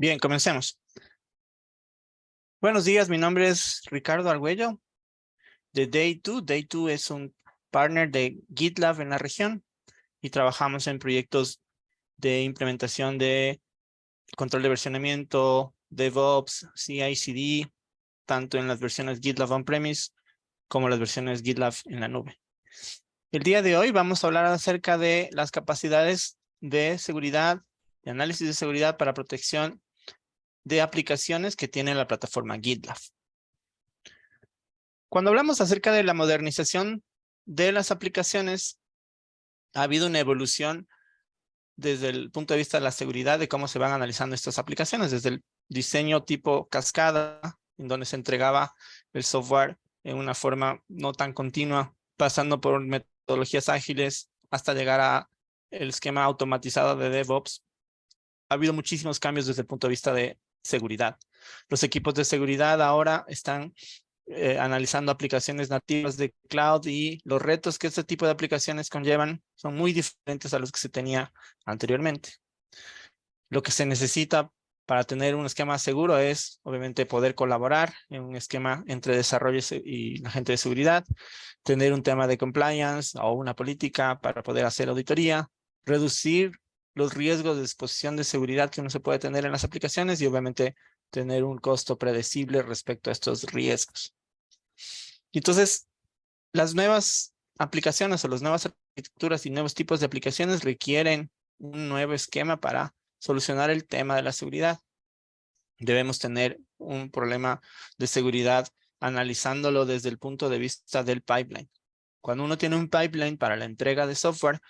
Bien, comencemos. Buenos días, mi nombre es Ricardo Argüello de Day2. Day2 es un partner de GitLab en la región y trabajamos en proyectos de implementación de control de versionamiento, DevOps, CI/CD, tanto en las versiones GitLab on-premise como las versiones GitLab en la nube. El día de hoy vamos a hablar acerca de las capacidades de seguridad, de análisis de seguridad para protección de aplicaciones que tiene la plataforma GitLab. Cuando hablamos acerca de la modernización de las aplicaciones, ha habido una evolución desde el punto de vista de la seguridad, de cómo se van analizando estas aplicaciones, desde el diseño tipo cascada, en donde se entregaba el software en una forma no tan continua, pasando por metodologías ágiles, hasta llegar a el esquema automatizado de DevOps. Ha habido muchísimos cambios desde el punto de vista de seguridad. Los equipos de seguridad ahora están analizando aplicaciones nativas de cloud, y los retos que este tipo de aplicaciones conllevan son muy diferentes a los que se tenía anteriormente. Lo que se necesita para tener un esquema seguro es, obviamente, poder colaborar en un esquema entre desarrollos y la gente de seguridad, tener un tema de compliance o una política para poder hacer auditoría, reducir los riesgos de exposición de seguridad que uno se puede tener en las aplicaciones y, obviamente, tener un costo predecible respecto a estos riesgos. Y entonces, las nuevas aplicaciones o las nuevas arquitecturas y nuevos tipos de aplicaciones requieren un nuevo esquema para solucionar el tema de la seguridad. Debemos tener un problema de seguridad analizándolo desde el punto de vista del pipeline. Cuando uno tiene un pipeline para la entrega de software,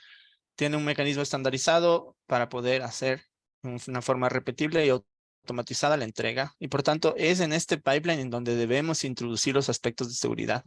tiene un mecanismo estandarizado para poder hacer de una forma repetible y automatizada la entrega. Y por tanto, es en este pipeline en donde debemos introducir los aspectos de seguridad.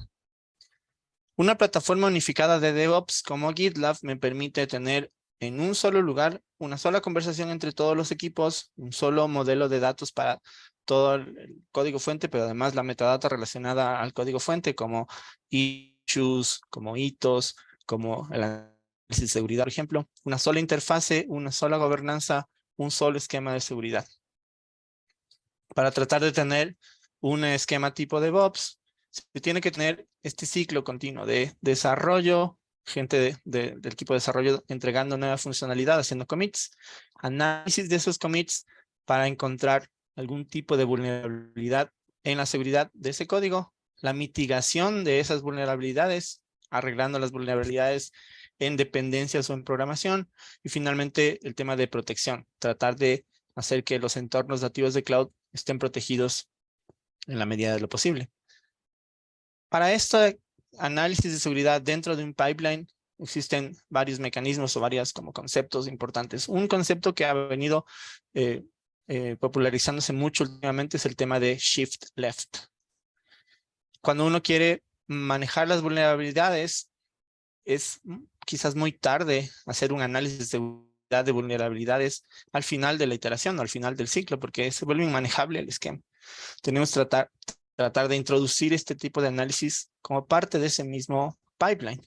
Una plataforma unificada de DevOps como GitLab me permite tener en un solo lugar una sola conversación entre todos los equipos, un solo modelo de datos para todo el código fuente, pero además la metadata relacionada al código fuente, como issues, como hitos, como el análisis de seguridad, por ejemplo. Una sola interfase, una sola gobernanza, un solo esquema de seguridad. Para tratar de tener un esquema tipo DevOps, se tiene que tener este ciclo continuo de desarrollo, gente del equipo de desarrollo entregando nueva funcionalidad, haciendo commits, análisis de esos commits para encontrar algún tipo de vulnerabilidad en la seguridad de ese código, la mitigación de esas vulnerabilidades, arreglando las vulnerabilidades en dependencias o en programación, y finalmente el tema de protección, tratar de hacer que los entornos nativos de cloud estén protegidos en la medida de lo posible. Para este análisis de seguridad dentro de un pipeline existen varios mecanismos o varios como conceptos importantes. Un concepto que ha venido popularizándose mucho últimamente es el tema de shift left. Cuando uno quiere manejar las vulnerabilidades, es quizás muy tarde hacer un análisis de seguridad de vulnerabilidades al final de la iteración o al final del ciclo, porque se vuelve inmanejable el esquema. Tenemos que tratar de introducir este tipo de análisis como parte de ese mismo pipeline,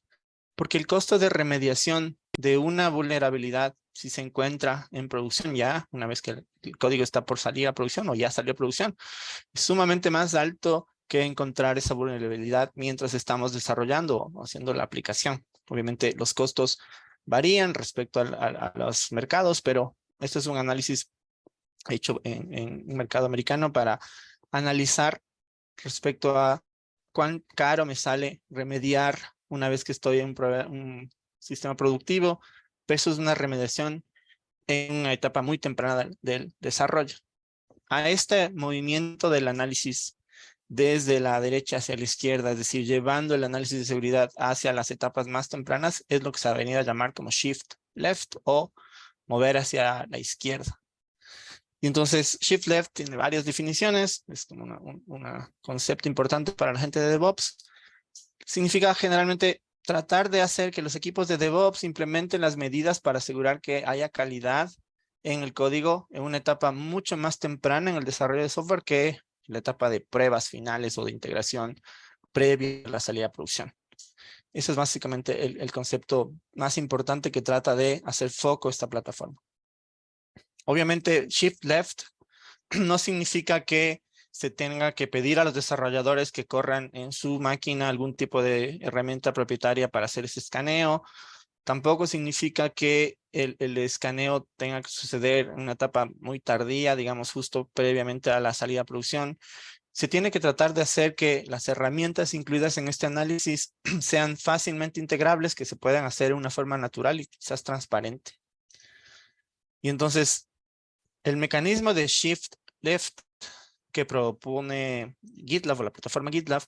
porque el costo de remediación de una vulnerabilidad, si se encuentra en producción ya, una vez que el código está por salir a producción o ya salió a producción, es sumamente más alto que encontrar esa vulnerabilidad mientras estamos desarrollando o haciendo la aplicación. Obviamente los costos varían respecto a los mercados, pero esto es un análisis hecho en un mercado americano para analizar respecto a cuán caro me sale remediar una vez que estoy en un sistema productivo versus una remediación en una etapa muy temprana del desarrollo. A este movimiento del análisis desde la derecha hacia la izquierda, es decir, llevando el análisis de seguridad hacia las etapas más tempranas, es lo que se ha venido a llamar como shift left o mover hacia la izquierda. Y entonces shift left tiene varias definiciones, es como un concepto importante para la gente de DevOps. Significa generalmente tratar de hacer que los equipos de DevOps implementen las medidas para asegurar que haya calidad en el código en una etapa mucho más temprana en el desarrollo de software que la etapa de pruebas finales o de integración previa a la salida a producción. Ese es básicamente el concepto más importante que trata de hacer foco esta plataforma. Obviamente, shift left no significa que se tenga que pedir a los desarrolladores que corran en su máquina algún tipo de herramienta propietaria para hacer ese escaneo. Tampoco significa que el escaneo tenga que suceder en una etapa muy tardía, digamos, justo previamente a la salida a producción. Se tiene que tratar de hacer que las herramientas incluidas en este análisis sean fácilmente integrables, que se puedan hacer de una forma natural y quizás transparente. Y entonces, el mecanismo de Shift Left que propone GitLab o la plataforma GitLab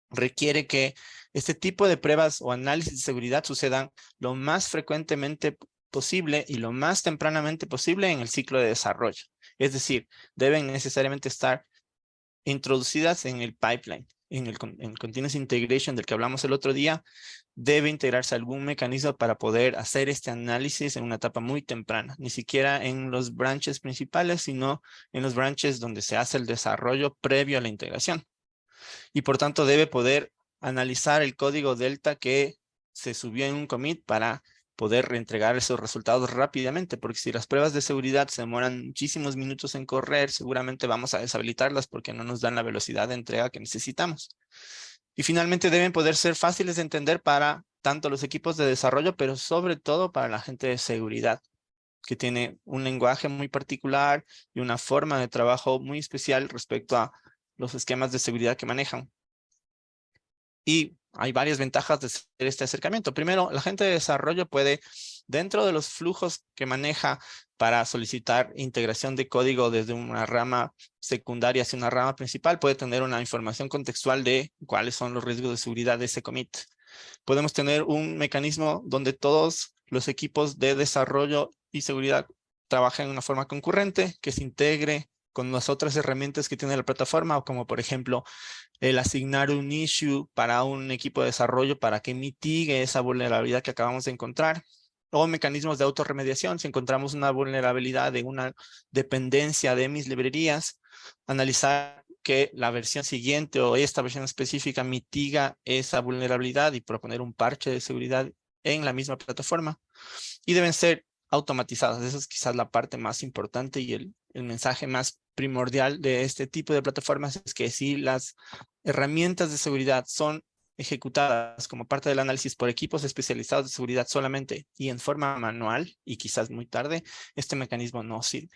requiere que este tipo de pruebas o análisis de seguridad sucedan lo más frecuentemente posible y lo más tempranamente posible en el ciclo de desarrollo. Es decir, deben necesariamente estar introducidas en el pipeline, en el Continuous Integration del que hablamos el otro día. Debe integrarse algún mecanismo para poder hacer este análisis en una etapa muy temprana, ni siquiera en los branches principales, sino en los branches donde se hace el desarrollo previo a la integración. Y por tanto debe poder analizar el código Delta que se subió en un commit para poder reentregar esos resultados rápidamente, porque si las pruebas de seguridad se demoran muchísimos minutos en correr, seguramente vamos a deshabilitarlas porque no nos dan la velocidad de entrega que necesitamos. Y finalmente deben poder ser fáciles de entender para tanto los equipos de desarrollo, pero sobre todo para la gente de seguridad, que tiene un lenguaje muy particular y una forma de trabajo muy especial respecto a los esquemas de seguridad que manejan. Y hay varias ventajas de hacer este acercamiento. Primero, la gente de desarrollo puede, dentro de los flujos que maneja para solicitar integración de código desde una rama secundaria hacia una rama principal, puede tener una información contextual de cuáles son los riesgos de seguridad de ese commit. Podemos tener un mecanismo donde todos los equipos de desarrollo y seguridad trabajen de una forma concurrente, que se integre con las otras herramientas que tiene la plataforma, como por ejemplo el asignar un issue para un equipo de desarrollo para que mitigue esa vulnerabilidad que acabamos de encontrar, o mecanismos de autorremediación. Si encontramos una vulnerabilidad de una dependencia de mis librerías, analizar que la versión siguiente o esta versión específica mitiga esa vulnerabilidad y proponer un parche de seguridad en la misma plataforma. Y deben ser automatizadas. Esa es quizás la parte más importante y el mensaje más primordial de este tipo de plataformas es que si las herramientas de seguridad son ejecutadas como parte del análisis por equipos especializados de seguridad solamente y en forma manual y quizás muy tarde, este mecanismo no sirve.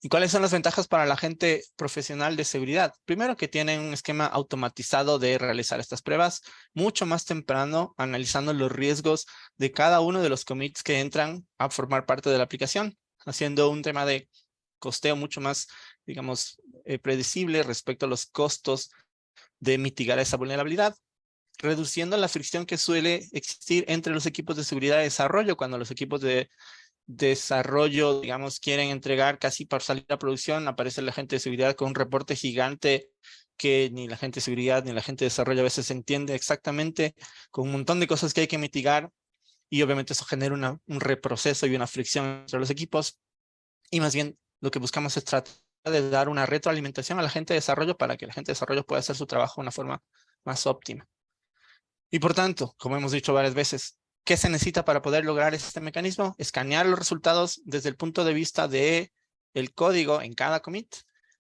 ¿Y cuáles son las ventajas para la gente profesional de seguridad? Primero, que tienen un esquema automatizado de realizar estas pruebas mucho más temprano, analizando los riesgos de cada uno de los commits que entran a formar parte de la aplicación, haciendo un tema de costeo mucho más, digamos, predecible respecto a los costos de mitigar esa vulnerabilidad, reduciendo la fricción que suele existir entre los equipos de seguridad y desarrollo cuando los equipos de desarrollo, digamos, quieren entregar casi para salir a producción, aparece la gente de seguridad con un reporte gigante que ni la gente de seguridad ni la gente de desarrollo a veces entiende exactamente, con un montón de cosas que hay que mitigar, y obviamente eso genera un reproceso y una fricción entre los equipos, y más bien lo que buscamos es tratar de dar una retroalimentación a la gente de desarrollo para que la gente de desarrollo pueda hacer su trabajo de una forma más óptima. Y por tanto, como hemos dicho varias veces, ¿qué se necesita para poder lograr este mecanismo? Escanear los resultados desde el punto de vista de el código en cada commit,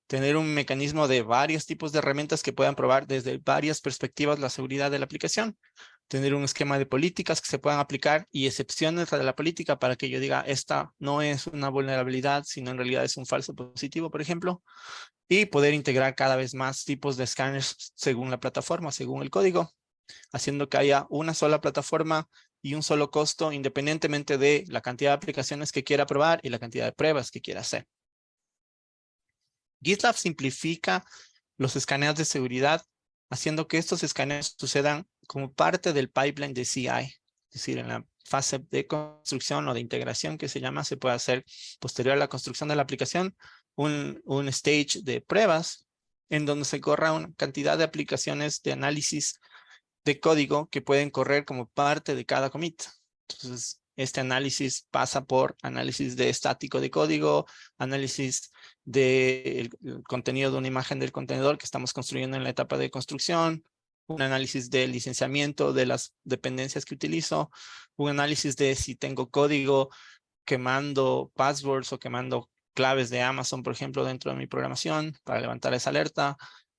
tener un mecanismo de varios tipos de herramientas que puedan probar desde varias perspectivas la seguridad de la aplicación, tener un esquema de políticas que se puedan aplicar y excepciones de la política para que yo diga, esta no es una vulnerabilidad, sino en realidad es un falso positivo, por ejemplo, y poder integrar cada vez más tipos de escáneres según la plataforma, según el código, haciendo que haya una sola plataforma y un solo costo independientemente de la cantidad de aplicaciones que quiera probar y la cantidad de pruebas que quiera hacer. GitLab simplifica los escaneos de seguridad, haciendo que estos escaneos sucedan como parte del pipeline de CI. Es decir, en la fase de construcción o de integración que se llama, se puede hacer posterior a la construcción de la aplicación un stage de pruebas en donde se corra una cantidad de aplicaciones de análisis de código que pueden correr como parte de cada commit. Entonces, este análisis pasa por análisis de estático de código, análisis del contenido de una imagen del contenedor que estamos construyendo en la etapa de construcción, un análisis de licenciamiento de las dependencias que utilizo, un análisis de si tengo código quemando passwords o quemando claves de Amazon, por ejemplo, dentro de mi programación para levantar esa alerta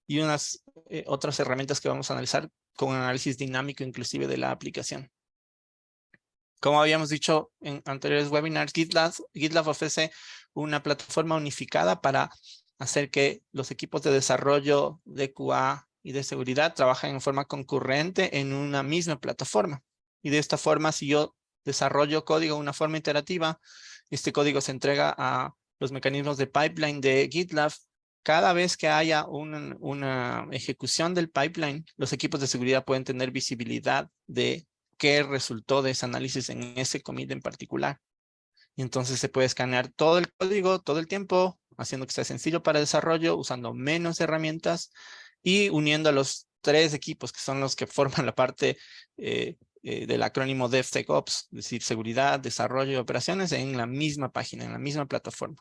y unas otras herramientas que vamos a analizar con análisis dinámico inclusive de la aplicación. Como habíamos dicho en anteriores webinars, GitLab ofrece una plataforma unificada para hacer que los equipos de desarrollo de QA y de seguridad trabajen en forma concurrente en una misma plataforma. Y de esta forma, si yo desarrollo código de una forma iterativa, este código se entrega a los mecanismos de pipeline de GitLab. Cada vez que haya una ejecución del pipeline, los equipos de seguridad pueden tener visibilidad de qué resultó de ese análisis en ese commit en particular. Y entonces se puede escanear todo el código, todo el tiempo, haciendo que sea sencillo para desarrollo, usando menos herramientas y uniendo a los 3 equipos que son los que forman la parte del acrónimo DevSecOps, es decir, seguridad, desarrollo y operaciones en la misma página, en la misma plataforma.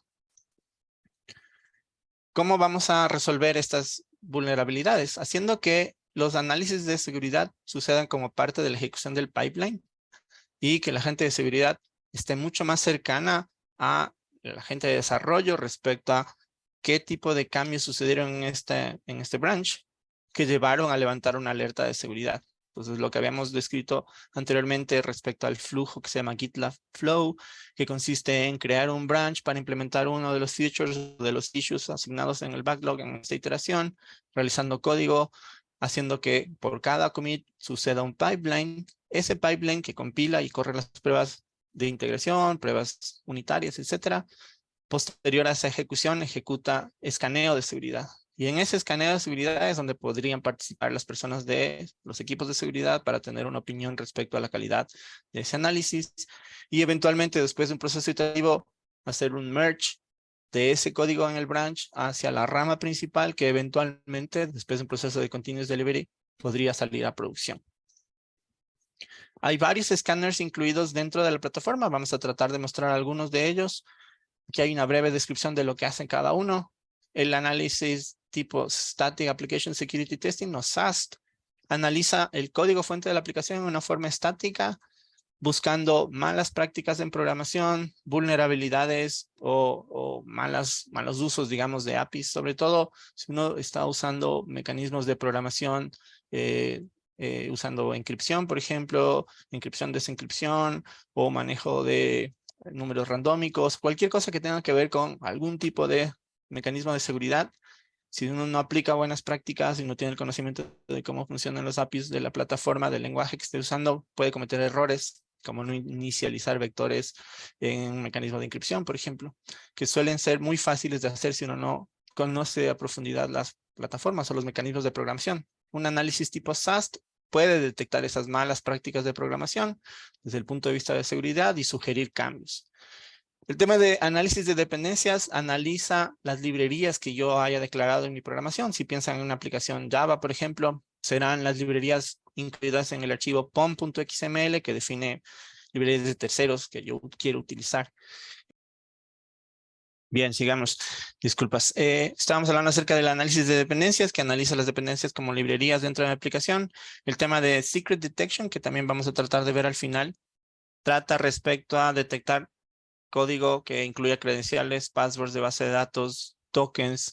¿Cómo vamos a resolver estas vulnerabilidades? Haciendo que los análisis de seguridad sucedan como parte de la ejecución del pipeline y que la gente de seguridad esté mucho más cercana a la gente de desarrollo respecto a qué tipo de cambios sucedieron en este branch que llevaron a levantar una alerta de seguridad. Entonces, lo que habíamos descrito anteriormente respecto al flujo que se llama GitLab Flow, que consiste en crear un branch para implementar uno de los features de los issues asignados en el backlog en esta iteración, realizando código, haciendo que por cada commit suceda un pipeline. Ese pipeline que compila y corre las pruebas de integración, pruebas unitarias, etcétera. Posterior a esa ejecución, ejecuta escaneo de seguridad. Y en ese escaneo de seguridad es donde podrían participar las personas de los equipos de seguridad para tener una opinión respecto a la calidad de ese análisis. Y eventualmente, después de un proceso iterativo, hacer un merge de ese código en el branch hacia la rama principal que eventualmente, después de un proceso de continuous delivery, podría salir a producción. Hay varios escáneres incluidos dentro de la plataforma. Vamos a tratar de mostrar algunos de ellos. Aquí hay una breve descripción de lo que hacen cada uno. El análisis tipo Static Application Security Testing o SAST analiza el código fuente de la aplicación en una forma estática, buscando malas prácticas en programación, vulnerabilidades o malos usos, digamos, de APIs. Sobre todo si uno está usando mecanismos de programación, usando encripción, por ejemplo, encripción, desencripción o manejo de números randómicos, cualquier cosa que tenga que ver con algún tipo de mecanismo de seguridad. Si uno no aplica buenas prácticas y no tiene el conocimiento de cómo funcionan los APIs de la plataforma, del lenguaje que esté usando, puede cometer errores, como no inicializar vectores en un mecanismo de encripción, por ejemplo, que suelen ser muy fáciles de hacer si uno no conoce a profundidad las plataformas o los mecanismos de programación. Un análisis tipo SAST puede detectar esas malas prácticas de programación desde el punto de vista de seguridad y sugerir cambios. El tema de análisis de dependencias analiza las librerías que yo haya declarado en mi programación. Si piensan en una aplicación Java, por ejemplo, serán las librerías incluidas en el archivo pom.xml que define librerías de terceros que yo quiero utilizar. Bien, sigamos. Disculpas. Estábamos hablando acerca del análisis de dependencias, que analiza las dependencias como librerías dentro de la aplicación. El tema de secret detection, que también vamos a tratar de ver al final, trata respecto a detectar código que incluya credenciales, passwords de base de datos, tokens,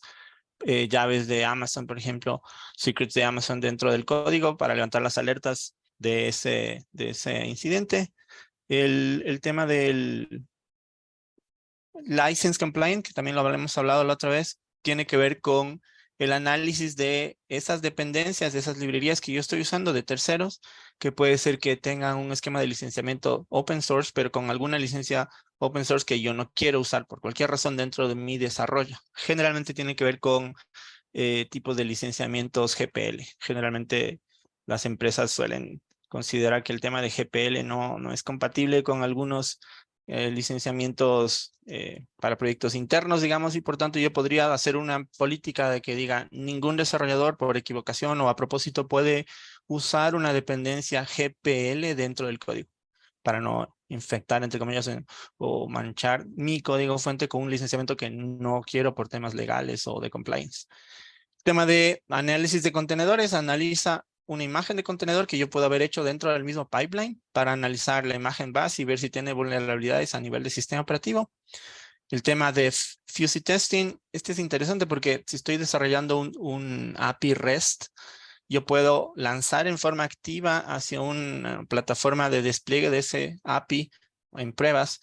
llaves de Amazon, por ejemplo, secrets de Amazon dentro del código para levantar las alertas de ese incidente. El tema del license compliant, que también lo habremos hablado la otra vez, tiene que ver con el análisis de esas dependencias, de esas librerías que yo estoy usando de terceros, que puede ser que tengan un esquema de licenciamiento open source, pero con alguna licencia open source que yo no quiero usar por cualquier razón dentro de mi desarrollo. Generalmente tiene que ver con tipos de licenciamientos GPL. Generalmente las empresas suelen considerar que el tema de GPL no es compatible con algunos licenciamientos para proyectos internos, digamos, y por tanto yo podría hacer una política de que diga ningún desarrollador por equivocación o a propósito puede usar una dependencia GPL dentro del código para no infectar, entre comillas, o manchar mi código fuente con un licenciamiento que no quiero por temas legales o de compliance. Tema de análisis de contenedores, analiza una imagen de contenedor que yo puedo haber hecho dentro del mismo pipeline para analizar la imagen base y ver si tiene vulnerabilidades a nivel de sistema operativo. El tema de Fuzzy Testing, este es interesante porque si estoy desarrollando un API REST, yo puedo lanzar en forma activa hacia una plataforma de despliegue de ese API en pruebas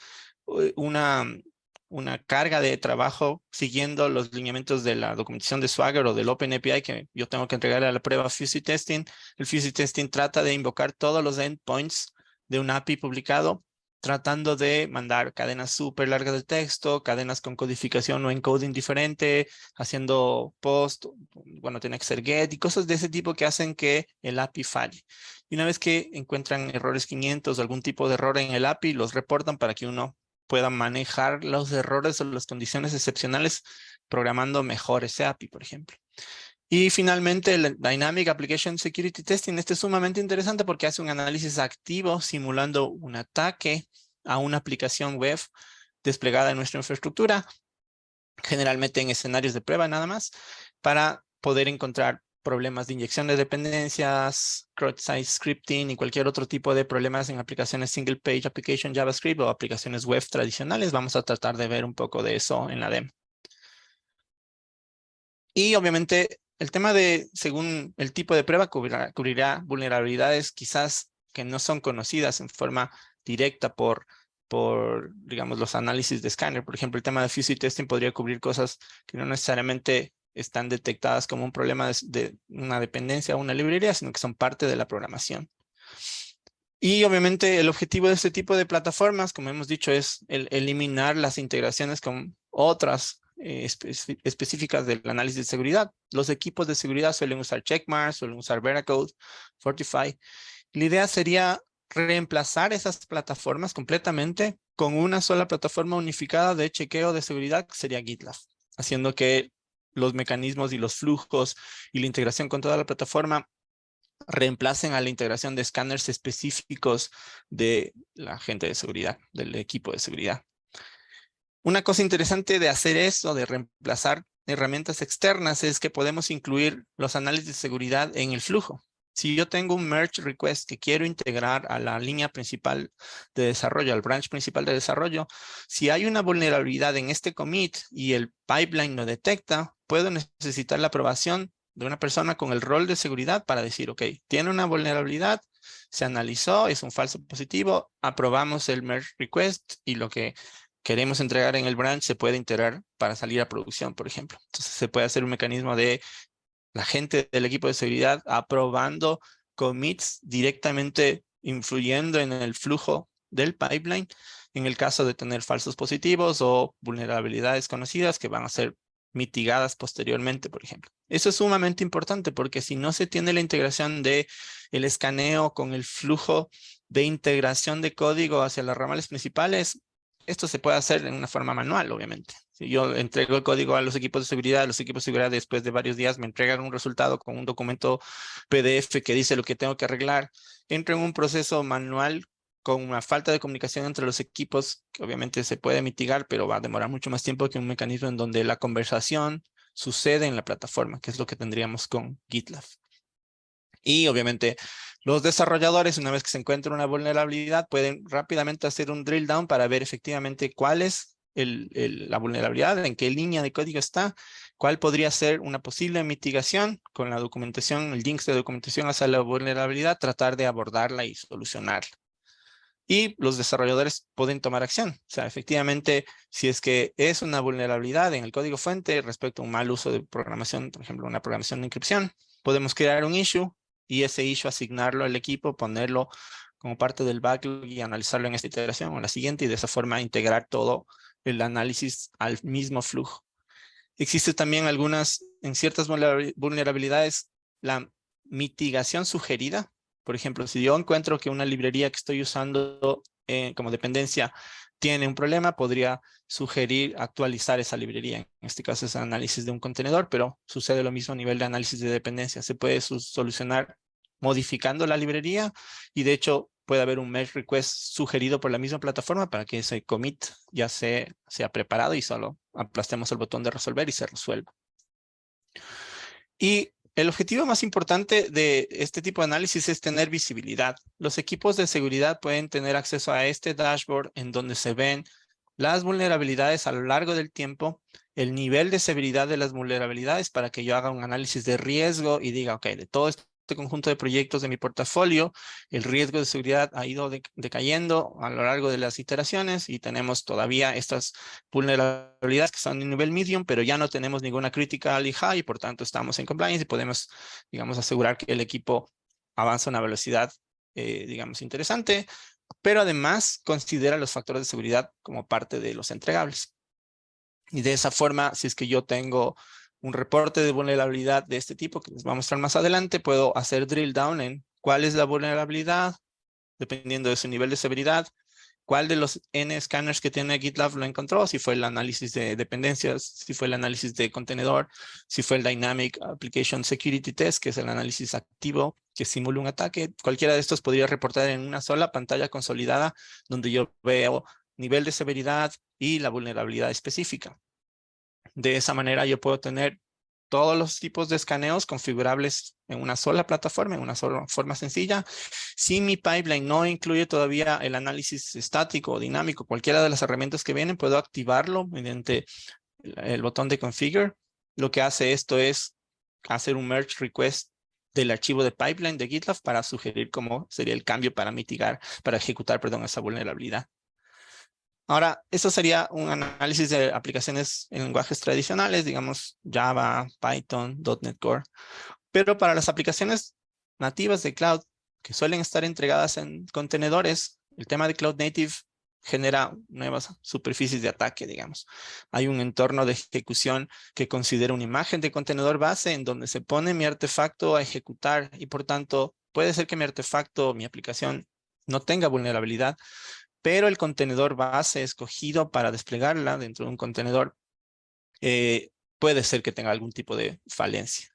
una carga de trabajo siguiendo los lineamientos de la documentación de Swagger o del OpenAPI que yo tengo que entregarle a la prueba Fuzzy Testing. El Fuzzy Testing trata de invocar todos los endpoints de un API publicado, tratando de mandar cadenas súper largas de texto, cadenas con codificación o encoding diferente, haciendo post, bueno, tiene que ser get y cosas de ese tipo que hacen que el API falle. Y una vez que encuentran errores 500 o algún tipo de error en el API, los reportan para que uno pueda manejar los errores o las condiciones excepcionales programando mejor ese API, por ejemplo. Y finalmente, el Dynamic Application Security Testing. Este es sumamente interesante porque hace un análisis activo simulando un ataque a una aplicación web desplegada en nuestra infraestructura, generalmente en escenarios de prueba nada más, para poder encontrar problemas de inyección de dependencias, cross-site scripting y cualquier otro tipo de problemas en aplicaciones single page application JavaScript o aplicaciones web tradicionales. Vamos a tratar de ver un poco de eso en la demo. Y obviamente el tema de, según el tipo de prueba, cubrirá vulnerabilidades quizás que no son conocidas en forma directa por, digamos, los análisis de escáner. Por ejemplo, el tema de Fuzzy Testing podría cubrir cosas que no necesariamente están detectadas como un problema de una dependencia o una librería, sino que son parte de la programación. Y obviamente el objetivo de este tipo de plataformas, como hemos dicho, es eliminar las integraciones con otras específicas del análisis de seguridad. Los equipos de seguridad suelen usar Checkmarx, suelen usar Veracode, Fortify. La idea sería reemplazar esas plataformas completamente con una sola plataforma unificada de chequeo de seguridad, que sería GitLab, haciendo que los mecanismos y los flujos y la integración con toda la plataforma reemplacen a la integración de escáneres específicos de la gente de seguridad, del equipo de seguridad. Una cosa interesante de hacer eso, de reemplazar herramientas externas, es que podemos incluir los análisis de seguridad en el flujo. Si yo tengo un merge request que quiero integrar a la línea principal de desarrollo, al branch principal de desarrollo, si hay una vulnerabilidad en este commit y el pipeline lo detecta, puedo necesitar la aprobación de una persona con el rol de seguridad para decir, ok, tiene una vulnerabilidad, se analizó, es un falso positivo, aprobamos el merge request y lo que queremos entregar en el branch se puede integrar para salir a producción, por ejemplo. Entonces se puede hacer un mecanismo de la gente del equipo de seguridad aprobando commits directamente influyendo en el flujo del pipeline en el caso de tener falsos positivos o vulnerabilidades conocidas que van a ser mitigadas posteriormente, por ejemplo. Eso es sumamente importante porque si no se tiene la integración de el escaneo con el flujo de integración de código hacia las ramales principales, esto se puede hacer en una forma manual, obviamente. Si yo entrego el código a los equipos de seguridad después de varios días me entregan un resultado con un documento PDF que dice lo que tengo que arreglar. Entro en un proceso manual con una falta de comunicación entre los equipos, que obviamente se puede mitigar, pero va a demorar mucho más tiempo que un mecanismo en donde la conversación sucede en la plataforma, que es lo que tendríamos con GitLab. Y obviamente los desarrolladores, una vez que se encuentra una vulnerabilidad, pueden rápidamente hacer un drill down para ver efectivamente cuál es la vulnerabilidad, en qué línea de código está, cuál podría ser una posible mitigación con la documentación, el links de documentación hacia la vulnerabilidad, tratar de abordarla y solucionarla. Y los desarrolladores pueden tomar acción. O sea, efectivamente, si es que es una vulnerabilidad en el código fuente respecto a un mal uso de programación, por ejemplo, una programación de encripción, podemos crear un issue y ese issue asignarlo al equipo, ponerlo como parte del backlog y analizarlo en esta iteración o en la siguiente y de esa forma integrar todo el análisis al mismo flujo. Existe también en ciertas vulnerabilidades, la mitigación sugerida. Por ejemplo, si yo encuentro que una librería que estoy usando como dependencia tiene un problema, podría sugerir actualizar esa librería. En este caso es análisis de un contenedor, pero sucede lo mismo a nivel de análisis de dependencia. Se puede solucionar modificando la librería y de hecho puede haber un merge request sugerido por la misma plataforma para que ese commit ya sea preparado y solo aplastemos el botón de resolver y se resuelva. Y el objetivo más importante de este tipo de análisis es tener visibilidad. Los equipos de seguridad pueden tener acceso a este dashboard en donde se ven las vulnerabilidades a lo largo del tiempo, el nivel de severidad de las vulnerabilidades para que yo haga un análisis de riesgo y diga, ok, de todo este conjunto de proyectos de mi portafolio, el riesgo de seguridad ha ido decayendo a lo largo de las iteraciones y tenemos todavía estas vulnerabilidades que son de nivel medium, pero ya no tenemos ninguna critical y high, y por tanto estamos en compliance y podemos, digamos, asegurar que el equipo avanza a una velocidad, digamos, interesante, pero además considera los factores de seguridad como parte de los entregables. Y de esa forma, si es que yo tengo un reporte de vulnerabilidad de este tipo, que les voy a mostrar más adelante, puedo hacer drill down en cuál es la vulnerabilidad, dependiendo de su nivel de severidad, cuál de los N scanners que tiene GitLab lo encontró, si fue el análisis de dependencias, si fue el análisis de contenedor, si fue el Dynamic Application Security Test, que es el análisis activo que simula un ataque. Cualquiera de estos podría reportar en una sola pantalla consolidada donde yo veo nivel de severidad y la vulnerabilidad específica. De esa manera yo puedo tener todos los tipos de escaneos configurables en una sola plataforma, en una sola forma sencilla. Si mi pipeline no incluye todavía el análisis estático o dinámico, cualquiera de las herramientas que vienen, puedo activarlo mediante el botón de Configure. Lo que hace esto es hacer un merge request del archivo de pipeline de GitLab para sugerir cómo sería el cambio para mitigar, para ejecutar, perdón, esa vulnerabilidad. Ahora, eso sería un análisis de aplicaciones en lenguajes tradicionales, digamos Java, Python, .NET Core. Pero para las aplicaciones nativas de cloud, que suelen estar entregadas en contenedores, el tema de Cloud Native genera nuevas superficies de ataque, digamos. Hay un entorno de ejecución que considera una imagen de contenedor base en donde se pone mi artefacto a ejecutar y por tanto puede ser que mi artefacto, mi aplicación, no tenga vulnerabilidad, pero el contenedor base escogido para desplegarla dentro de un contenedor puede ser que tenga algún tipo de falencia.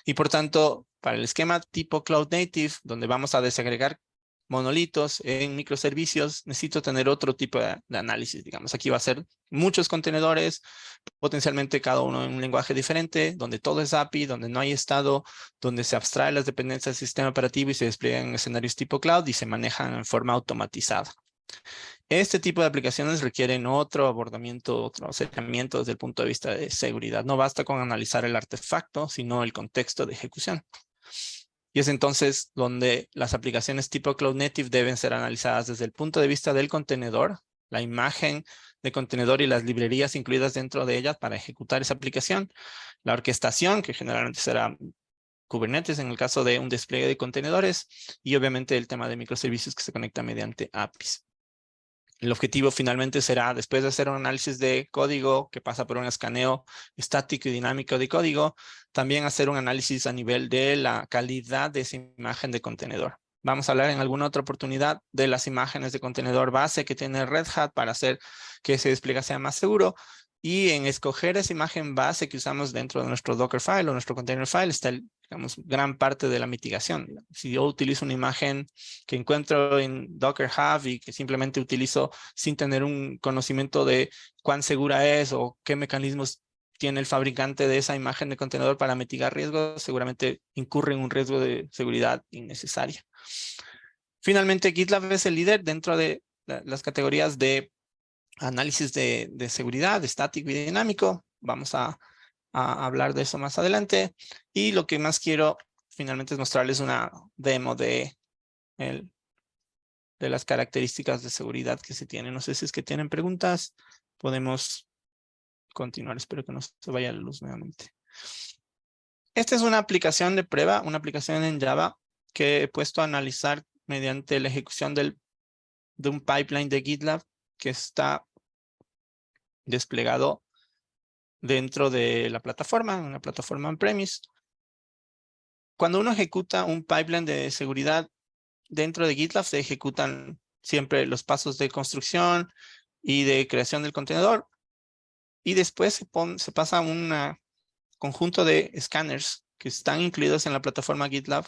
Y por tanto, para el esquema tipo Cloud Native, donde vamos a desagregar monolitos en microservicios, necesito tener otro tipo de análisis. Digamos, aquí va a ser muchos contenedores, potencialmente cada uno en un lenguaje diferente, donde todo es API, donde no hay estado, donde se abstrae las dependencias del sistema operativo y se despliegan en escenarios tipo cloud y se manejan en forma automatizada. Este tipo de aplicaciones requieren otro abordamiento, otro acercamiento desde el punto de vista de seguridad. No basta con analizar el artefacto, sino el contexto de ejecución. Y es entonces donde las aplicaciones tipo Cloud Native deben ser analizadas desde el punto de vista del contenedor, la imagen de contenedor y las librerías incluidas dentro de ellas para ejecutar esa aplicación, la orquestación, que generalmente será Kubernetes en el caso de un despliegue de contenedores, y obviamente el tema de microservicios que se conecta mediante APIs. El objetivo finalmente será, después de hacer un análisis de código que pasa por un escaneo estático y dinámico de código, también hacer un análisis a nivel de la calidad de esa imagen de contenedor. Vamos a hablar en alguna otra oportunidad de las imágenes de contenedor base que tiene Red Hat para hacer que ese despliegue sea más seguro. Y en escoger esa imagen base que usamos dentro de nuestro Dockerfile o nuestro container file está, digamos, gran parte de la mitigación. Si yo utilizo una imagen que encuentro en Docker Hub y que simplemente utilizo sin tener un conocimiento de cuán segura es o qué mecanismos tiene el fabricante de esa imagen de contenedor para mitigar riesgos, seguramente incurre en un riesgo de seguridad innecesaria. Finalmente, GitLab es el líder dentro de las categorías de análisis de seguridad, estático y dinámico. Vamos a hablar de eso más adelante. Y lo que más quiero finalmente es mostrarles una demo de las características de seguridad que se tienen. No sé si es que tienen preguntas. Podemos continuar. Espero que no se vaya la luz nuevamente. Esta es una aplicación de prueba, una aplicación en Java que he puesto a analizar mediante la ejecución de un pipeline de GitLab que está desplegado dentro de la plataforma, una plataforma on-premise. Cuando uno ejecuta un pipeline de seguridad dentro de GitLab, se ejecutan siempre los pasos de construcción y de creación del contenedor. Y después se pasa a un conjunto de escáneres que están incluidos en la plataforma GitLab,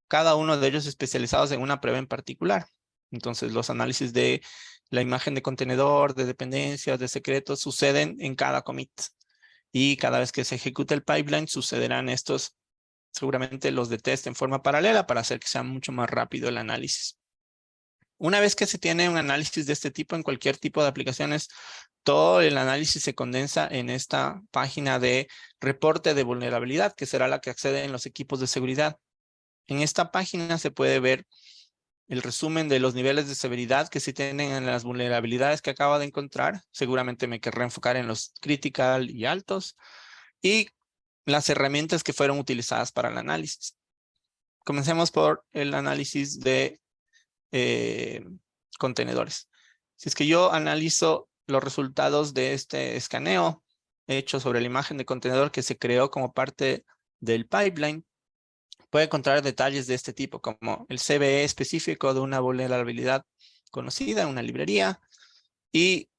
cada uno de ellos especializados en una prueba en particular. Entonces, los análisis de la imagen de contenedor, de dependencias, de secretos, suceden en cada commit. Y cada vez que se ejecuta el pipeline, sucederán estos, seguramente los de test en forma paralela para hacer que sea mucho más rápido el análisis. Una vez que se tiene un análisis de este tipo en cualquier tipo de aplicaciones, todo el análisis se condensa en esta página de reporte de vulnerabilidad, que será la que acceden los equipos de seguridad. En esta página se puede ver el resumen de los niveles de severidad que se tienen en las vulnerabilidades que acabo de encontrar. Seguramente me querré enfocar en los critical y altos, y las herramientas que fueron utilizadas para el análisis. Comencemos por el análisis de contenedores. Si es que yo analizo los resultados de este escaneo hecho sobre la imagen de contenedor que se creó como parte del pipeline, puede encontrar detalles de este tipo, como el CVE específico de una vulnerabilidad conocida, una librería, y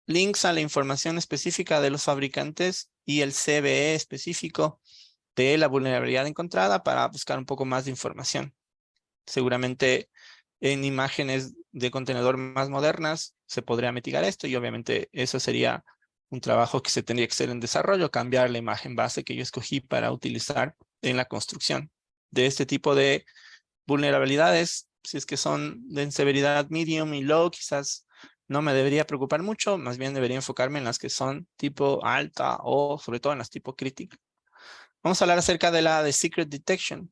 links a la información específica de los fabricantes y el CVE específico de la vulnerabilidad encontrada para buscar un poco más de información. Seguramente en imágenes de contenedor más modernas se podría mitigar esto, y obviamente eso sería un trabajo que se tendría que hacer en desarrollo, cambiar la imagen base que yo escogí para utilizar en la construcción de este tipo de vulnerabilidades. Si es que son de severidad medium y low, quizás no me debería preocupar mucho, más bien debería enfocarme en las que son tipo alta o sobre todo en las tipo crítica. Vamos a hablar acerca de la de secret detection.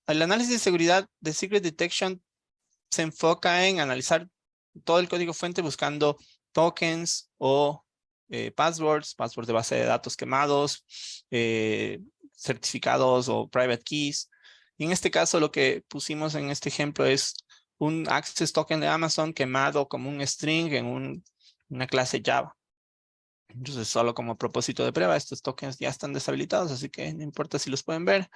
El análisis de seguridad de secret detection se enfoca en analizar todo el código fuente buscando tokens o passwords de base de datos quemados, certificados o private keys. Y en este caso lo que pusimos en este ejemplo es un access token de Amazon quemado como un string en una clase Java. Entonces, solo como propósito de prueba, estos tokens ya están deshabilitados, así que no importa si los pueden ver.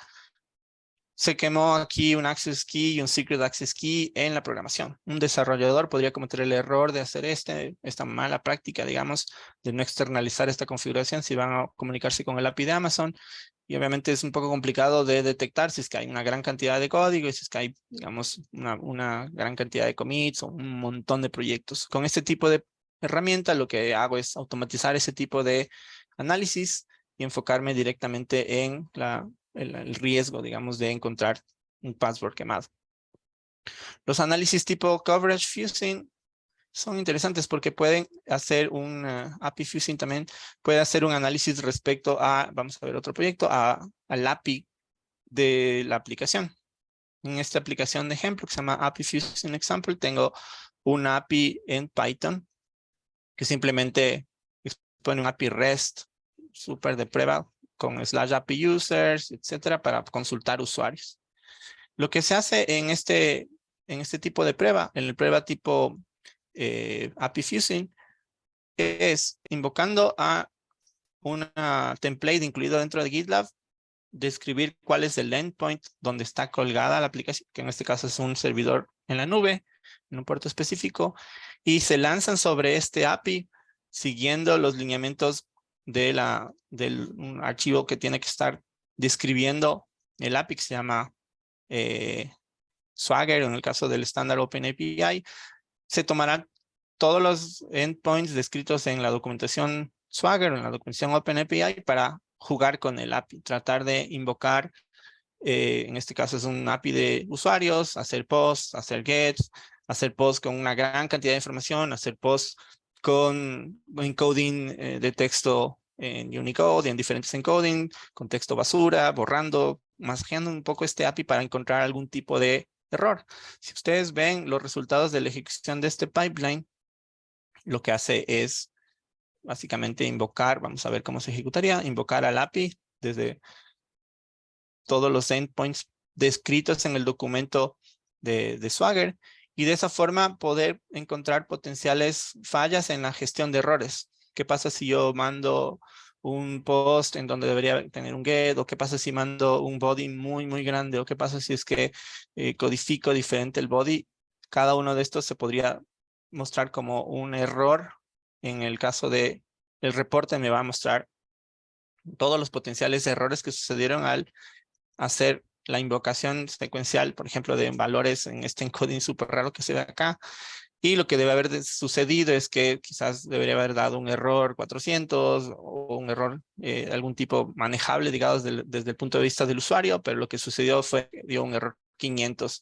Se quemó aquí un access key y un secret access key en la programación. Un desarrollador podría cometer el error de hacer esta mala práctica, digamos, de no externalizar esta configuración si van a comunicarse con el API de Amazon. Y obviamente es un poco complicado de detectar si es que hay una gran cantidad de código y si es que hay, digamos, una gran cantidad de commits o un montón de proyectos. Con este tipo de herramienta lo que hago es automatizar ese tipo de análisis y enfocarme directamente en el riesgo, digamos, de encontrar un password quemado. Los análisis tipo coverage fusing son interesantes porque pueden hacer un API fusing también, puede hacer un análisis respecto a, vamos a ver otro proyecto, al API de la aplicación. En esta aplicación de ejemplo que se llama API Fusing Example, tengo un API en Python que simplemente expone un API REST súper de prueba con /API users, etcétera, para consultar usuarios. Lo que se hace en este tipo de prueba, en el prueba tipo API Fusing, es invocando a una template incluido dentro de GitLab, describir cuál es el endpoint donde está colgada la aplicación, que en este caso es un servidor en la nube, en un puerto específico, y se lanzan sobre este API siguiendo los lineamientos del un archivo que tiene que estar describiendo el API, que se llama Swagger. En el caso del estándar OpenAPI, se tomarán todos los endpoints descritos en la documentación Swagger, en la documentación OpenAPI, para jugar con el API, tratar de invocar, en este caso es un API de usuarios, hacer posts, hacer gets, hacer posts con una gran cantidad de información, hacer posts con encoding de texto en Unicode y en diferentes encoding, con texto basura, borrando, masajeando un poco este API para encontrar algún tipo de error. Si ustedes ven los resultados de la ejecución de este pipeline, lo que hace es básicamente invocar, vamos a ver cómo se ejecutaría, invocar al API desde todos los endpoints descritos en el documento de Swagger, y de esa forma poder encontrar potenciales fallas en la gestión de errores. ¿Qué pasa si yo mando un post en donde debería tener un get? ¿O qué pasa si mando un body muy, muy grande? ¿O qué pasa si es que codifico diferente el body? Cada uno de estos se podría mostrar como un error. En el caso de el reporte me va a mostrar todos los potenciales errores que sucedieron al hacer la invocación secuencial, por ejemplo, de valores en este encoding súper raro que se ve acá. Y lo que debe haber sucedido es que quizás debería haber dado un error 400 o un error de algún tipo manejable, digamos, desde el punto de vista del usuario, pero lo que sucedió fue que dio un error 500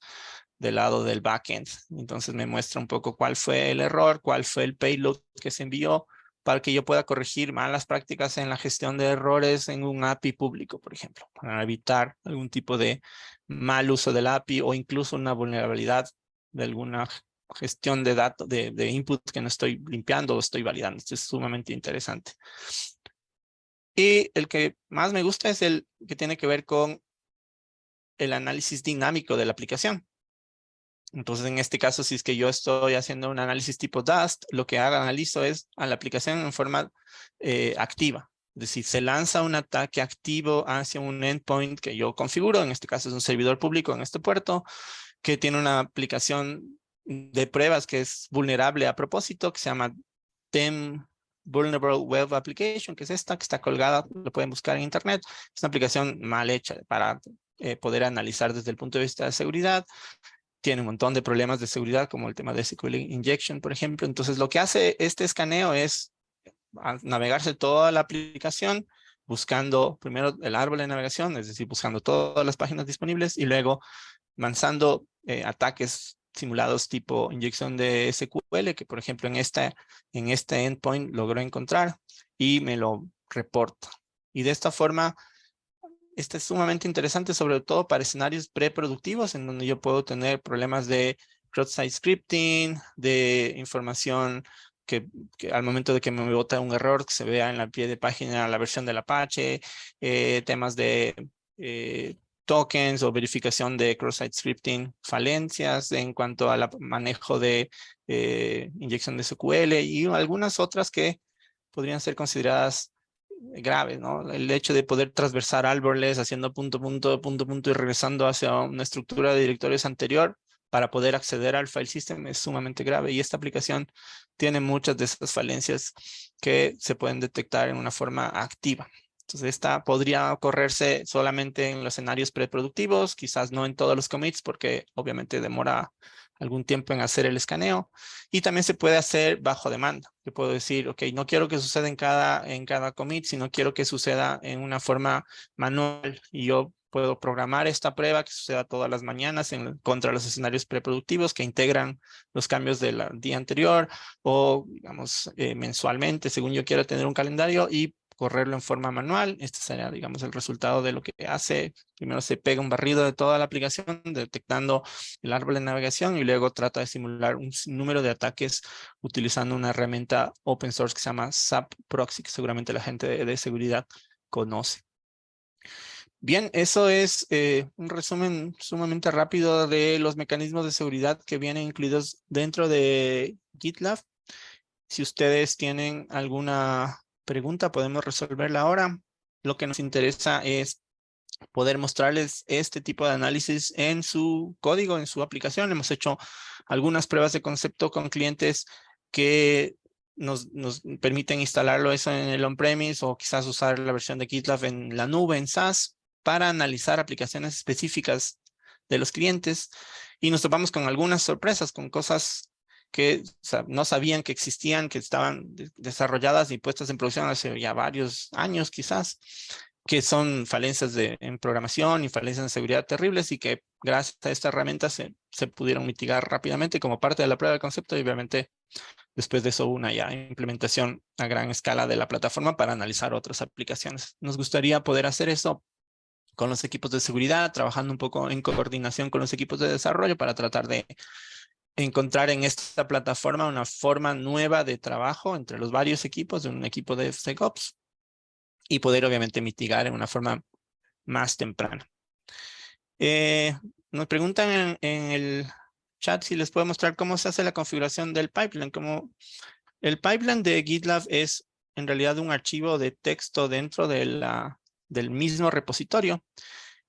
del lado del backend. Entonces me muestra un poco cuál fue el error, cuál fue el payload que se envió, para que yo pueda corregir malas prácticas en la gestión de errores en un API público, por ejemplo, para evitar algún tipo de mal uso del API o incluso una vulnerabilidad de alguna gestión de datos, de input que no estoy limpiando o estoy validando. Esto es sumamente interesante. Y el que más me gusta es el que tiene que ver con el análisis dinámico de la aplicación. Entonces, en este caso, si es que yo estoy haciendo un análisis tipo Dust, lo que analizo es a la aplicación en forma activa. Es decir, se lanza un ataque activo hacia un endpoint que yo configuro, en este caso es un servidor público en este puerto, que tiene una aplicación de pruebas que es vulnerable a propósito, que se llama TEM Vulnerable Web Application, que es esta, que está colgada, lo pueden buscar en internet. Es una aplicación mal hecha para poder analizar desde el punto de vista de seguridad. Tiene un montón de problemas de seguridad, como el tema de SQL injection, por ejemplo. Entonces, lo que hace este escaneo es navegarse toda la aplicación, buscando primero el árbol de navegación, es decir, buscando todas las páginas disponibles y luego lanzando ataques simulados tipo inyección de SQL, que por ejemplo en este endpoint logró encontrar y me lo reporta. Y de esta forma, este es sumamente interesante, sobre todo para escenarios preproductivos, en donde yo puedo tener problemas de cross-site scripting, de información que al momento de que me bota un error, que se vea en la pie de página la versión del Apache, temas de tokens o verificación de cross-site scripting, falencias en cuanto al manejo de inyección de SQL y algunas otras que podrían ser consideradas graves, ¿no? El hecho de poder transversar árboles haciendo punto, punto, punto, punto y regresando hacia una estructura de directorios anterior para poder acceder al file system es sumamente grave y esta aplicación tiene muchas de esas falencias que se pueden detectar en una forma activa. Entonces esta podría correrse solamente en los escenarios preproductivos, quizás no en todos los commits porque obviamente demora algún tiempo en hacer el escaneo y también se puede hacer bajo demanda. Yo puedo decir, ok, no quiero que suceda en cada commit, sino quiero que suceda en una forma manual y yo puedo programar esta prueba que suceda todas las mañanas contra los escenarios preproductivos que integran los cambios del día anterior o, digamos, mensualmente, según yo quiera tener un calendario y correrlo en forma manual. Este sería, digamos, el resultado de lo que hace. Primero se pega un barrido de toda la aplicación, detectando el árbol de navegación y luego trata de simular un número de ataques utilizando una herramienta open source que se llama SAP Proxy, que seguramente la gente de seguridad conoce. Bien, eso es un resumen sumamente rápido de los mecanismos de seguridad que vienen incluidos dentro de GitLab. Si ustedes tienen alguna pregunta, podemos resolverla ahora. Lo que nos interesa es poder mostrarles este tipo de análisis en su código, en su aplicación. Hemos hecho algunas pruebas de concepto con clientes que nos permiten instalarlo eso en el on-premise o quizás usar la versión de GitLab en la nube, en SaaS, para analizar aplicaciones específicas de los clientes. Y nos topamos con algunas sorpresas, con cosas que no sabían que existían, que estaban desarrolladas y puestas en producción hace ya varios años quizás, que son falencias en programación y falencias en seguridad terribles y que gracias a esta herramienta se pudieron mitigar rápidamente como parte de la prueba de concepto y obviamente después de eso una ya implementación a gran escala de la plataforma para analizar otras aplicaciones. Nos gustaría poder hacer eso con los equipos de seguridad, trabajando un poco en coordinación con los equipos de desarrollo para tratar de encontrar en esta plataforma una forma nueva de trabajo entre los varios equipos de un equipo de SecOps y poder obviamente mitigar en una forma más temprana. Nos preguntan en el chat si les puedo mostrar cómo se hace la configuración del pipeline. Como el pipeline de GitLab es en realidad un archivo de texto dentro de del mismo repositorio.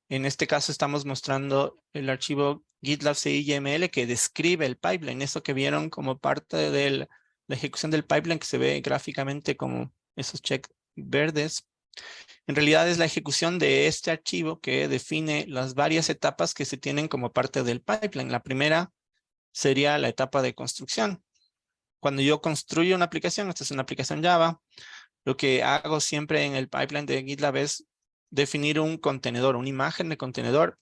En este caso estamos mostrando el archivo GitLab CI/YML que describe el pipeline. Eso que vieron como parte de la ejecución del pipeline que se ve gráficamente como esos checks verdes. En realidad es la ejecución de este archivo que define las varias etapas que se tienen como parte del pipeline. La primera sería la etapa de construcción. Cuando yo construyo una aplicación, esta es una aplicación Java, lo que hago siempre en el pipeline de GitLab es definir un contenedor, una imagen de contenedor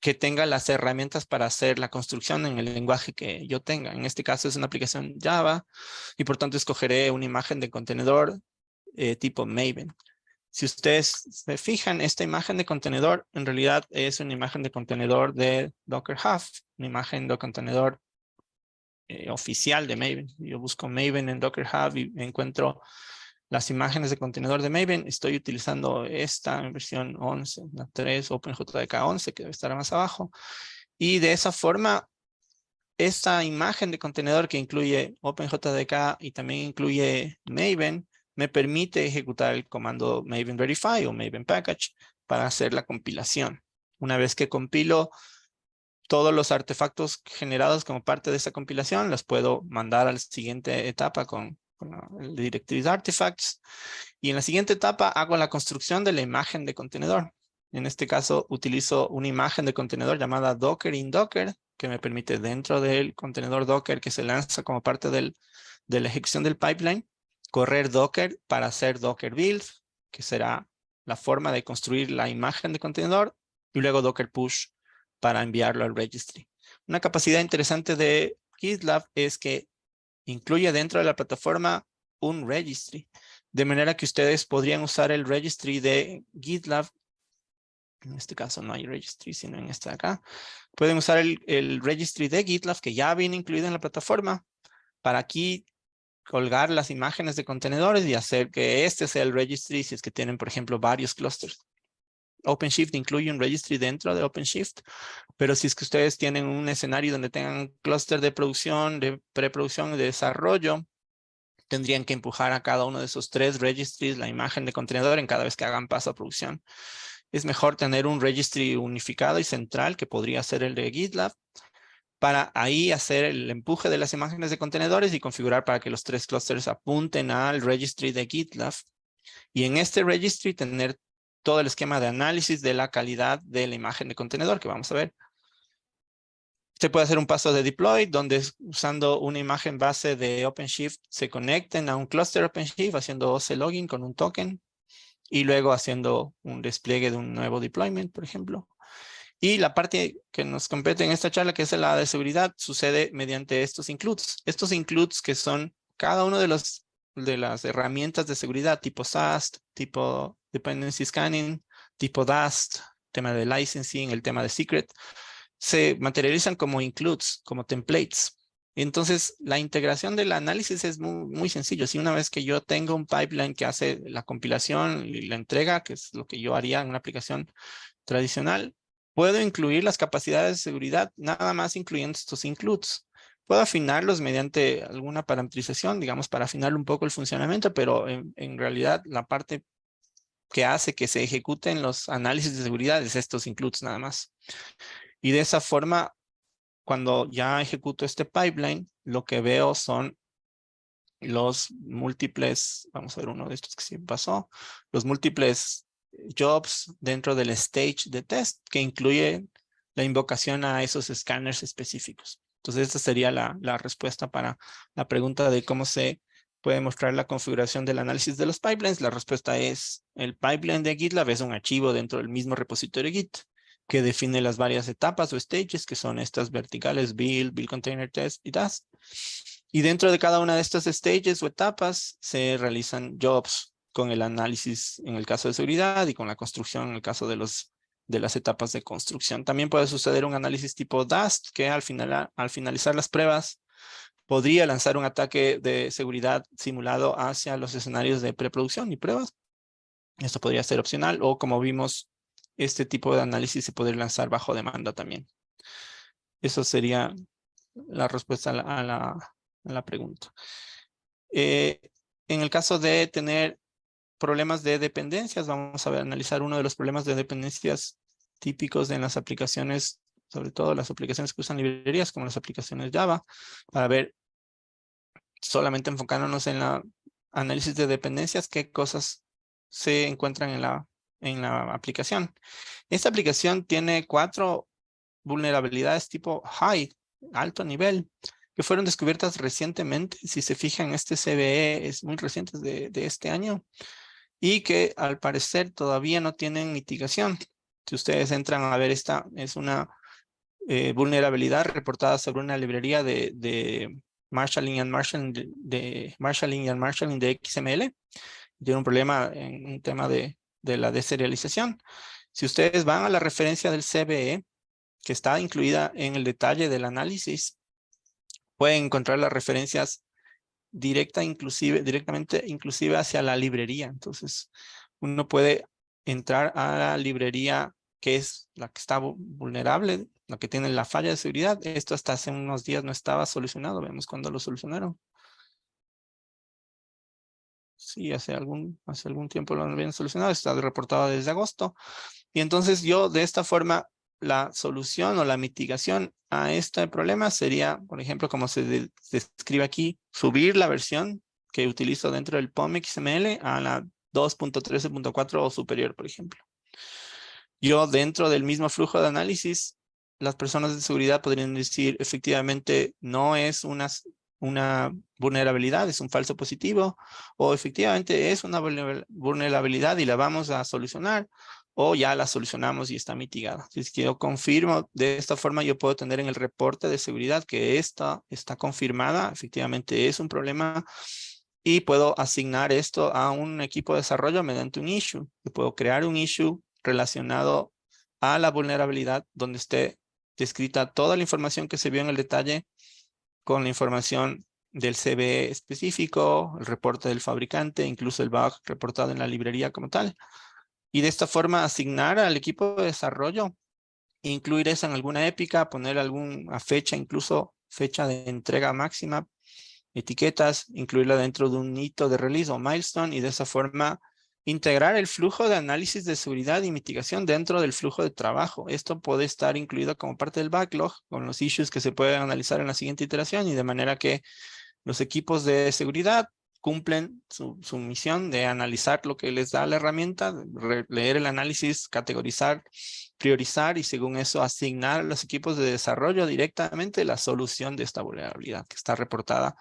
que tenga las herramientas para hacer la construcción en el lenguaje que yo tenga. En este caso es una aplicación Java y por tanto escogeré una imagen de contenedor tipo Maven. Si ustedes se fijan, esta imagen de contenedor en realidad es una imagen de contenedor de Docker Hub, una imagen de contenedor oficial de Maven. Yo busco Maven en Docker Hub y encuentro las imágenes de contenedor de Maven. Estoy utilizando esta en versión 11, la 3, OpenJDK 11, que debe estar más abajo. Y de esa forma, esta imagen de contenedor que incluye OpenJDK y también incluye Maven, me permite ejecutar el comando Maven Verify o Maven Package para hacer la compilación. Una vez que compilo todos los artefactos generados como parte de esa compilación, los puedo mandar a la siguiente etapa con el directory artifacts. Y en la siguiente etapa hago la construcción de la imagen de contenedor. En este caso utilizo una imagen de contenedor llamada Docker in Docker, que me permite dentro del contenedor Docker que se lanza como parte de la ejecución del pipeline, correr Docker para hacer Docker build, que será la forma de construir la imagen de contenedor, y luego Docker push para enviarlo al registry. Una capacidad interesante de GitLab es que incluye dentro de la plataforma un registry, de manera que ustedes podrían usar el registry de GitLab. En este caso no hay registry, sino en esta de acá. Pueden usar el registry de GitLab que ya viene incluido en la plataforma para aquí colgar las imágenes de contenedores y hacer que este sea el registry si es que tienen, por ejemplo, varios clusters. OpenShift incluye un registry dentro de OpenShift, pero si es que ustedes tienen un escenario donde tengan clúster de producción, de preproducción y de desarrollo, tendrían que empujar a cada uno de esos 3 registries la imagen de contenedor en cada vez que hagan paso a producción. Es mejor tener un registry unificado y central, que podría ser el de GitLab, para ahí hacer el empuje de las imágenes de contenedores y configurar para que los 3 clusters apunten al registry de GitLab. Y en este registry tener todo el esquema de análisis de la calidad de la imagen de contenedor que vamos a ver. Usted puede hacer un paso de deploy donde usando una imagen base de OpenShift se conecten a un clúster OpenShift haciendo OC login con un token y luego haciendo un despliegue de un nuevo deployment, por ejemplo. Y la parte que nos compete en esta charla, que es la de seguridad, sucede mediante estos includes. Estos includes que son cada uno de las herramientas de seguridad tipo SAST, tipo Dependency Scanning, tipo DAST, tema de licensing, el tema de secret, se materializan como includes, como templates. Entonces, la integración del análisis es muy sencillo. Si una vez que yo tengo un pipeline que hace la compilación y la entrega, que es lo que yo haría en una aplicación tradicional, puedo incluir las capacidades de seguridad nada más incluyendo estos includes. Puedo afinarlos mediante alguna parametrización, digamos, para afinar un poco el funcionamiento, pero en realidad la parte que hace que se ejecuten los análisis de seguridad es estos includes nada más. Y de esa forma, cuando ya ejecuto este pipeline, lo que veo son los múltiples, vamos a ver uno de estos que sí pasó, los múltiples jobs dentro del stage de test que incluye la invocación a esos escáneres específicos. Entonces, esta sería la respuesta para la pregunta de cómo se puede mostrar la configuración del análisis de los pipelines. La respuesta es, el pipeline de GitLab es un archivo dentro del mismo repositorio Git que define las varias etapas o stages, que son estas verticales, build, build container test y dust. Y dentro de cada una de estas stages o etapas se realizan jobs con el análisis en el caso de seguridad y con la construcción en el caso de las etapas de construcción. También puede suceder un análisis tipo DAST que al finalizar las pruebas podría lanzar un ataque de seguridad simulado hacia los escenarios de preproducción y pruebas. Esto podría ser opcional o, como vimos, este tipo de análisis se podría lanzar bajo demanda también. Eso sería la respuesta a la pregunta. En el caso de tener problemas de dependencias, vamos a analizar uno de los problemas de dependencias típicos en las aplicaciones, sobre todo las aplicaciones que usan librerías como las aplicaciones Java, para ver, solamente enfocándonos en la análisis de dependencias, qué cosas se encuentran en la aplicación. Esta aplicación tiene 4 vulnerabilidades tipo high, alto nivel, que fueron descubiertas recientemente. Si se fijan, este CVE es muy reciente, de este año, y que al parecer todavía no tienen mitigación. Si ustedes entran a ver, esta es una vulnerabilidad reportada sobre una librería de marshalling and marshalling de XML. Tiene un problema en un tema de la deserialización. Si ustedes van a la referencia del CVE, que está incluida en el detalle del análisis, pueden encontrar las referencias directamente inclusive hacia la librería. Entonces, uno puede entrar a la librería que es la que está vulnerable, la que tiene la falla de seguridad. Esto hasta hace unos días no estaba solucionado. Vemos cuándo lo solucionaron. Sí, hace algún tiempo lo habían solucionado. Está reportado desde agosto. Y entonces yo de esta forma, la solución o la mitigación a este problema sería, por ejemplo, como se describe aquí, subir la versión que utilizo dentro del POM XML a la 2.13.4 o superior, por ejemplo. Yo dentro del mismo flujo de análisis, las personas de seguridad podrían decir, efectivamente, no es una vulnerabilidad, es un falso positivo, o efectivamente es una vulnerabilidad y la vamos a solucionar, o ya la solucionamos y está mitigada. Si es que yo confirmo de esta forma, yo puedo tener en el reporte de seguridad que esta está confirmada, efectivamente es un problema, y puedo asignar esto a un equipo de desarrollo mediante un issue. Yo puedo crear un issue relacionado a la vulnerabilidad donde esté descrita toda la información que se vio en el detalle con la información del CVE específico, el reporte del fabricante, incluso el bug reportado en la librería como tal. Y de esta forma asignar al equipo de desarrollo, incluir eso en alguna épica, poner alguna fecha, incluso fecha de entrega máxima, etiquetas, incluirla dentro de un hito de release o milestone, y de esa forma integrar el flujo de análisis de seguridad y mitigación dentro del flujo de trabajo. Esto puede estar incluido como parte del backlog con los issues que se pueden analizar en la siguiente iteración, y de manera que los equipos de seguridad cumplen su misión de analizar lo que les da la herramienta, leer el análisis, categorizar, priorizar y según eso asignar a los equipos de desarrollo directamente la solución de esta vulnerabilidad que está reportada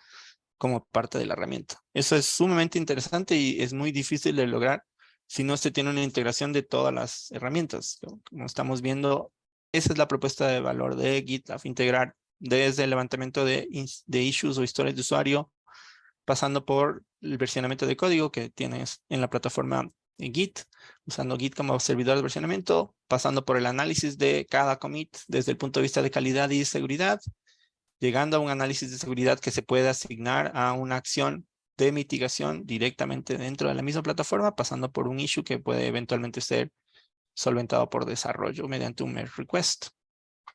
como parte de la herramienta. Eso es sumamente interesante y es muy difícil de lograr si no se tiene una integración de todas las herramientas. Como estamos viendo, esa es la propuesta de valor de GitLab, integrar desde el levantamiento de issues o historias de usuario, pasando por el versionamiento de código que tienes en la plataforma Git, usando Git como servidor de versionamiento, pasando por el análisis de cada commit desde el punto de vista de calidad y seguridad, llegando a un análisis de seguridad que se puede asignar a una acción de mitigación directamente dentro de la misma plataforma, pasando por un issue que puede eventualmente ser solventado por desarrollo mediante un merge request.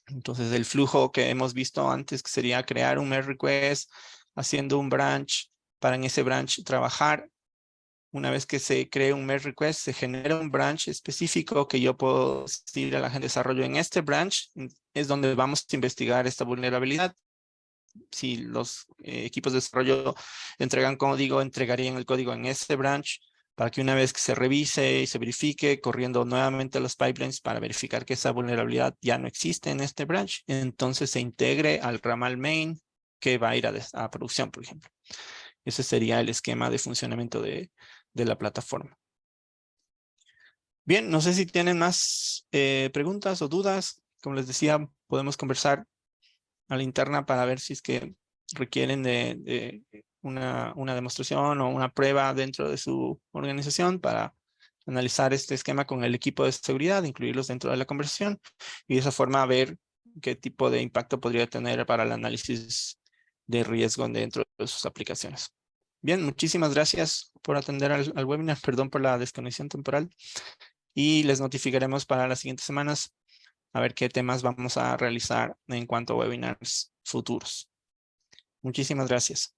Entonces, el flujo que hemos visto antes, que sería crear un merge request, haciendo un branch, para en ese branch trabajar. Una vez que se cree un merge request, se genera un branch específico que yo puedo decir a la gente de desarrollo. En este branch es donde vamos a investigar esta vulnerabilidad. Si los equipos de desarrollo entregan código, entregarían el código en ese branch para que una vez que se revise y se verifique, corriendo nuevamente los pipelines para verificar que esa vulnerabilidad ya no existe en este branch, entonces se integre al ramal main que va a ir a producción, por ejemplo. Ese sería el esquema de funcionamiento de la plataforma. Bien, no sé si tienen más preguntas o dudas. Como les decía, podemos conversar a la interna para ver si es que requieren de una demostración o una prueba dentro de su organización para analizar este esquema con el equipo de seguridad, incluirlos dentro de la conversación y de esa forma ver qué tipo de impacto podría tener para el análisis de riesgo dentro de sus aplicaciones. Bien, muchísimas gracias por atender al webinar. Perdón por la desconexión temporal y les notificaremos para las siguientes semanas a ver qué temas vamos a realizar en cuanto a webinars futuros. Muchísimas gracias.